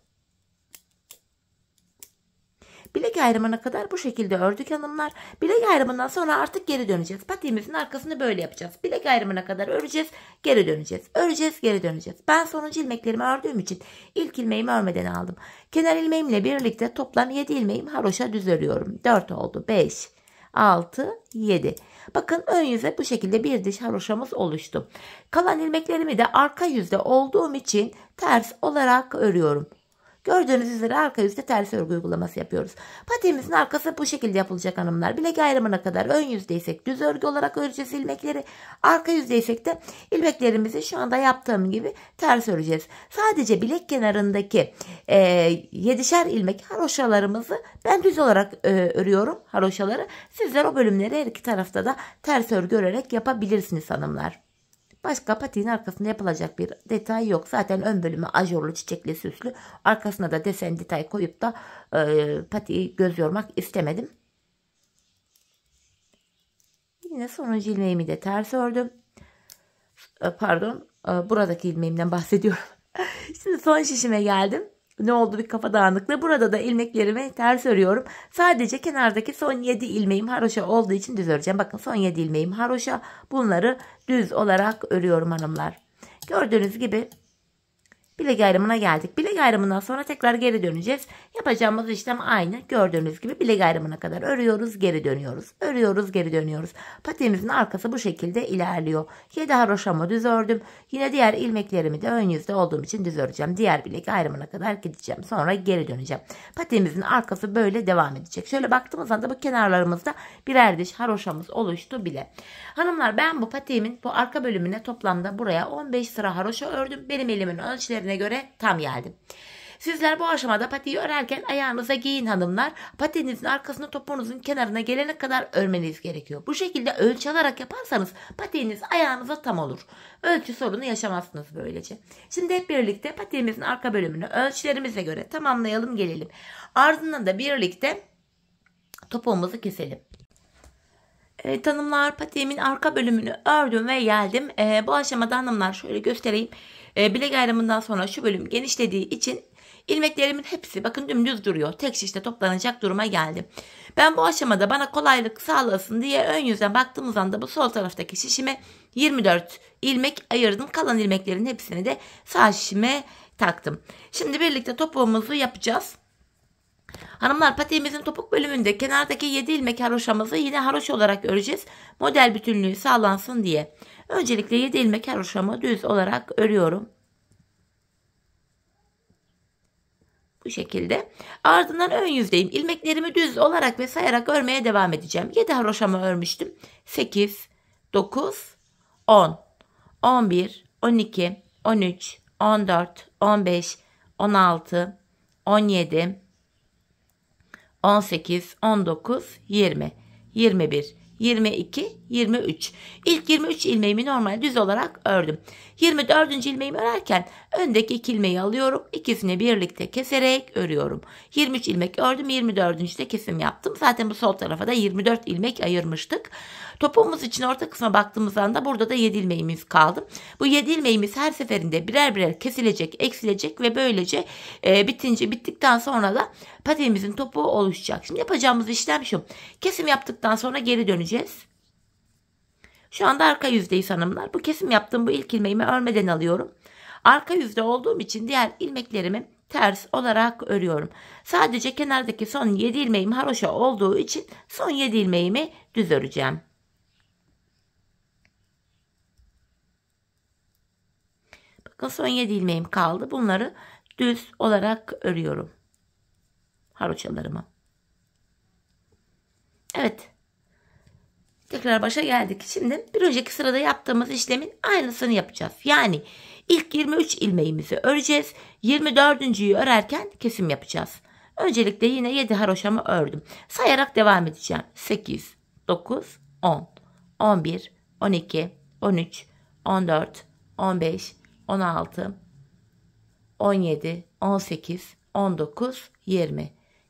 Bilek ayrımına kadar bu şekilde ördük hanımlar. Bilek ayrımından sonra artık geri döneceğiz. Patiğimizin arkasını böyle yapacağız. Bilek ayrımına kadar öreceğiz, geri döneceğiz. Öreceğiz, geri döneceğiz. Ben sonuncu ilmeklerimi ördüğüm için ilk ilmeğimi örmeden aldım. Kenar ilmeğimle birlikte toplam 7 ilmeğim haroşa düz örüyorum. 4 oldu. 5, 6, 7. Bakın ön yüze bu şekilde bir diş haroşamız oluştu. Kalan ilmeklerimi de arka yüzde olduğum için ters olarak örüyorum. Gördüğünüz üzere arka yüzde ters örgü uygulaması yapıyoruz. Patiğimizin arkası bu şekilde yapılacak hanımlar. Bilek ayrımına kadar ön yüzdeysek düz örgü olarak öreceğiz ilmekleri. Arka yüzdeysek de ilmeklerimizi şu anda yaptığım gibi ters öreceğiz. Sadece bilek kenarındaki 7'şer ilmek haroşalarımızı ben düz olarak örüyorum haroşaları. Sizler o bölümleri her iki tarafta da ters örgü örerek yapabilirsiniz hanımlar. Başka patiğin arkasında yapılacak bir detay yok. Zaten ön bölümü ajurlu, çiçekli, süslü. Arkasına da desen detay koyup da patiği göz yormak istemedim. Yine sonuncu ilmeğimi de ters ördüm. Pardon, buradaki ilmeğimden bahsediyorum. Şimdi son şişime geldim. Ne oldu, bir kafa dağınıklığı. Burada da ilmeklerimi ters örüyorum. Sadece kenardaki son 7 ilmeğim haroşa olduğu için düz öreceğim. Bakın son 7 ilmeğim haroşa. Bunları düz olarak örüyorum hanımlar. Gördüğünüz gibi bilek ayrımına geldik. Bilek ayrımından sonra tekrar geri döneceğiz. Yapacağımız işlem aynı. Gördüğünüz gibi bilek ayrımına kadar örüyoruz, geri dönüyoruz. Örüyoruz, geri dönüyoruz. Patiğimizin arkası bu şekilde ilerliyor. 7 haroşamı düz ördüm. Yine diğer ilmeklerimi de ön yüzde olduğum için düz öreceğim. Diğer bilek ayrımına kadar gideceğim. Sonra geri döneceğim. Patiğimizin arkası böyle devam edecek. Şöyle baktığımız anda bu kenarlarımızda birer diş haroşamız oluştu bile. Hanımlar, ben bu patiğimin bu arka bölümüne toplamda buraya 15 sıra haroşa ördüm. Benim elimin ölçülerine göre tam geldim. Sizler bu aşamada patiği örerken ayağınıza giyin hanımlar. Patiğinizin arkasını topuğunuzun kenarına gelene kadar örmeniz gerekiyor. Bu şekilde ölçü alarak yaparsanız patiğiniz ayağınıza tam olur. Ölçü sorunu yaşamazsınız böylece. Şimdi hep birlikte patiğimizin arka bölümünü ölçülerimize göre tamamlayalım gelelim. Ardından da birlikte topuğumuzu keselim. Evet hanımlar, patiğimin arka bölümünü ördüm ve geldim. Bu aşamada hanımlar şöyle göstereyim. Bilek ayrımından sonra şu bölüm genişlediği için ilmeklerimin hepsi bakın dümdüz duruyor. Tek şişte toplanacak duruma geldim. Ben bu aşamada bana kolaylık sağlasın diye ön yüzden baktığımız anda bu sol taraftaki şişime 24 ilmek ayırdım. Kalan ilmeklerin hepsini de sağ şişime taktım. Şimdi birlikte topuğumuzu yapacağız. Hanımlar, patiğimizin topuk bölümünde kenardaki 7 ilmek haroşamızı yine haroşa olarak öreceğiz. Model bütünlüğü sağlansın diye. Öncelikle 7 ilmek haroşamı düz olarak örüyorum. Bu şekilde. Ardından ön yüzdeyim. İlmeklerimi düz olarak ve sayarak örmeye devam edeceğim. 7 haroşamı örmüştüm. 8, 9, 10, 11, 12, 13, 14, 15, 16, 17, 18, 19, 20, 21, 22, 23. İlk 23 ilmeğimi normal düz olarak ördüm. 24. ilmeğimi örerken öndeki 2 ilmeği alıyorum. İkisini birlikte keserek örüyorum. 23 ilmek ördüm. 24. de kesim yaptım. Zaten bu sol tarafa da 24 ilmek ayırmıştık. Topuğumuz için orta kısma baktığımız anda burada da 7 ilmeğimiz kaldı. Bu 7 ilmeğimiz her seferinde birer birer kesilecek, eksilecek ve böylece bittikten sonra da patiğimizin topuğu oluşacak. Şimdi yapacağımız işlem şu. Kesim yaptıktan sonra geri döneceğiz. Şu anda arka yüzdeyiz hanımlar. Bu kesim yaptığım bu ilk ilmeğimi örmeden alıyorum. Arka yüzde olduğum için diğer ilmeklerimi ters olarak örüyorum. Sadece kenardaki son 7 ilmeğim haroşa olduğu için son 7 ilmeğimi düz öreceğim. Bakın son 7 ilmeğim kaldı. Bunları düz olarak örüyorum. Haroşalarımı. Evet. Tekrar başa geldik. Şimdi bir önceki sırada yaptığımız işlemin aynısını yapacağız. Yani ilk 23 ilmeğimizi öreceğiz. 24.'yü örerken kesim yapacağız. Öncelikle yine 7 haroşamı ördüm. Sayarak devam edeceğim. 8, 9, 10, 11, 12, 13, 14, 15, 16, 17, 18, 19, 20,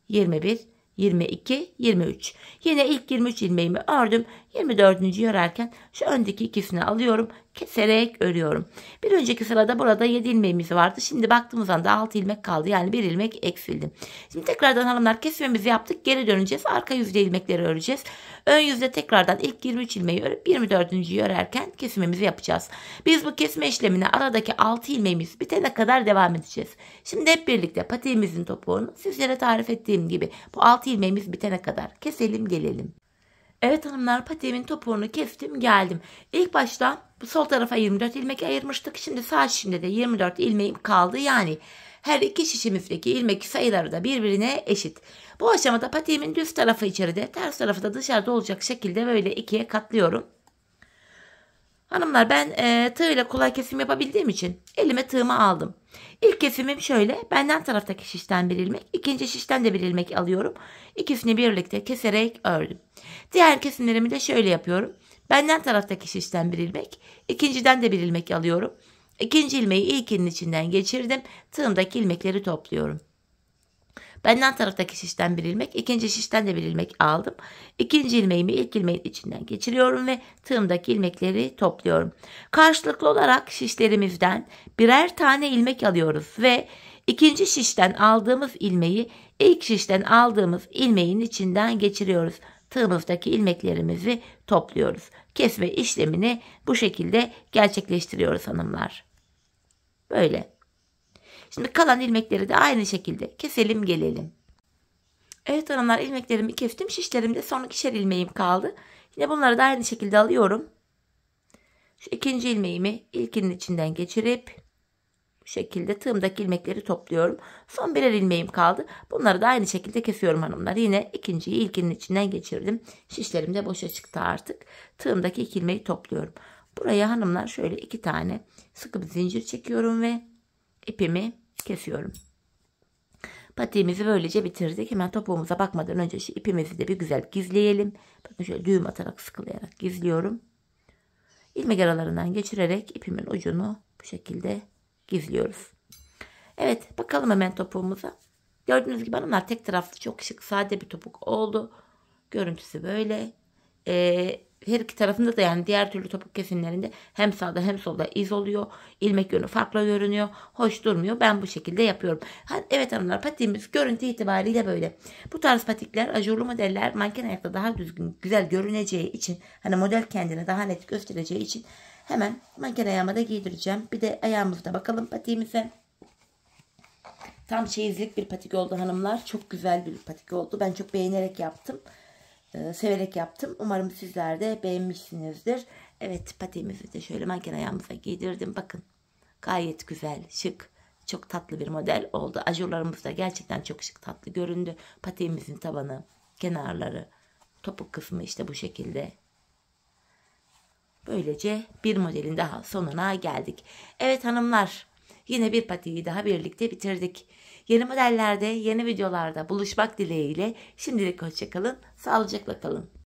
21, 22, 23. Yine ilk 23 ilmeğimi ördüm. 24. örerken şu öndeki ikisini alıyorum. Keserek örüyorum. Bir önceki sırada burada 7 ilmeğimiz vardı. Şimdi baktığımız anda 6 ilmek kaldı. Yani 1 ilmek eksildi. Şimdi tekrardan hanımlar kesmemizi yaptık. Geri döneceğiz. Arka yüzde ilmekleri öreceğiz. Ön yüzde tekrardan ilk 23 ilmeği örüp 24. örerken kesimimizi yapacağız. Biz bu kesme işlemine aradaki 6 ilmeğimiz bitene kadar devam edeceğiz. Şimdi hep birlikte patiğimizin topuğunu sizlere tarif ettiğim gibi bu 6 ilmeğimiz bitene kadar keselim gelelim. Evet hanımlar, patiğimin topuğunu kestim geldim. İlk başta bu sol tarafa 24 ilmek ayırmıştık. Şimdi sağ şişimde de 24 ilmeğim kaldı. Yani her iki şişimizdeki ilmek sayıları da birbirine eşit. Bu aşamada patiğimin düz tarafı içeride, ters tarafı da dışarıda olacak şekilde böyle ikiye katlıyorum. Hanımlar, ben tığ ile kolay kesim yapabildiğim için elime tığımı aldım. İlk kesimim şöyle. Benden taraftaki şişten bir ilmek, ikinci şişten de bir ilmek alıyorum. İkisini birlikte keserek ördüm. Diğer kesimlerimi de şöyle yapıyorum. Benden taraftaki şişten bir ilmek, ikinciden de bir ilmek alıyorum. İkinci ilmeği ilkinin içinden geçirdim. Tığımdaki ilmekleri topluyorum. Benden taraftaki şişten bir ilmek, ikinci şişten de bir ilmek aldım. İkinci ilmeğimi ilk ilmeğin içinden geçiriyorum ve tığımdaki ilmekleri topluyorum. Karşılıklı olarak şişlerimizden birer tane ilmek alıyoruz ve ikinci şişten aldığımız ilmeği ilk şişten aldığımız ilmeğin içinden geçiriyoruz. Tığımızdaki ilmeklerimizi topluyoruz. Kesme işlemini bu şekilde gerçekleştiriyoruz hanımlar. Böyle. Şimdi kalan ilmekleri de aynı şekilde keselim gelelim. Evet hanımlar, ilmeklerimi kestim. Şişlerimde son ikişer ilmeğim kaldı. Yine bunları da aynı şekilde alıyorum. Şu ikinci ilmeğimi ilkinin içinden geçirip bu şekilde tığımdaki ilmekleri topluyorum. Son birer ilmeğim kaldı. Bunları da aynı şekilde kesiyorum hanımlar. Yine ikinciyi ilkinin içinden geçirdim. Şişlerim de boşa çıktı artık. Tığımdaki iki ilmeği topluyorum. Buraya hanımlar şöyle 2 tane sıkı bir zincir çekiyorum ve ipimi kesiyorum. Patiğimizi böylece bitirdik. Hemen topuğumuza bakmadan önce şu ipimizi de bir güzel gizleyelim. Bakın şöyle düğüm atarak sıkılayarak gizliyorum. İlmek aralarından geçirerek ipimin ucunu bu şekilde gizliyoruz. Evet, bakalım hemen topuğumuza. Gördüğünüz gibi hanımlar, tek taraflı çok şık sade bir topuk oldu. Görüntüsü böyle. Her iki tarafında da, yani diğer türlü topuk kesimlerinde hem sağda hem solda iz oluyor. İlmek yönü farklı görünüyor. Hoş durmuyor. Ben bu şekilde yapıyorum. Evet hanımlar, patiğimiz görüntü itibariyle böyle. Bu tarz patikler, ajurlu modeller manken ayakta daha düzgün, güzel görüneceği için, hani model kendini daha net göstereceği için hemen manken ayağıma da giydireceğim. Bir de ayağımızda bakalım patiğimize. Tam çeyizlik bir patik oldu hanımlar. Çok güzel bir patik oldu. Ben çok beğenerek yaptım. Severek yaptım. Umarım sizler de beğenmişsinizdir. Evet, patiğimizi de şöyle manken ayağımıza giydirdim. Bakın, gayet güzel, şık, çok tatlı bir model oldu. Ajurlarımız da gerçekten çok şık, tatlı göründü. Patiğimizin tabanı, kenarları, topuk kısmı işte bu şekilde. Böylece bir modelin daha sonuna geldik. Evet hanımlar, yine bir patiği daha birlikte bitirdik. Yeni modellerde, yeni videolarda buluşmak dileğiyle şimdilik hoşça kalın, sağlıcakla kalın.